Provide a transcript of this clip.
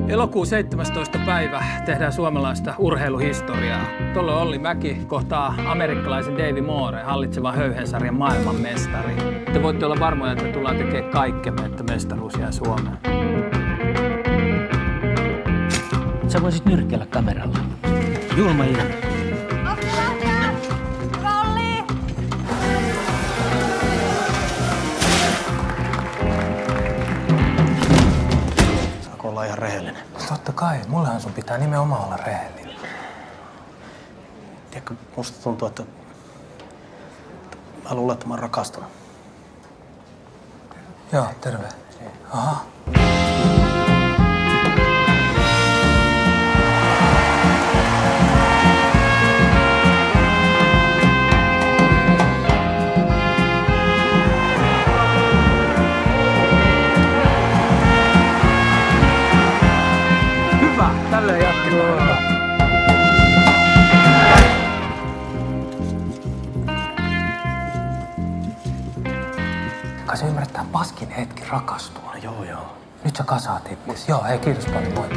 Elokuun 17. päivä tehdään suomalaista urheiluhistoriaa. Tuolla Olli Mäki kohtaa amerikkalaisen Davey Moore, hallitsevan höyhensarjan maailmanmestari. Te voitte olla varmoja, että tullaan tekemään kaikkemme, että mestaruus jää Suomeen. Sä voisit nyrkkeillä kameralla. Julma ilma. Saako olla ihan rehellinen? Totta kai, mullehan sun pitää nimenomaan olla rehellinen. Tiedätkö, musta tuntuu, että mä luulen, että mä oon rakastunut. Joo, terve. Aha. Hyvä, tälleen jatketaan. Kai se ymmärtää paskin hetki rakastua. No joo. Nyt sä kasaat itses. Joo, hei, kiitos paljon, moi.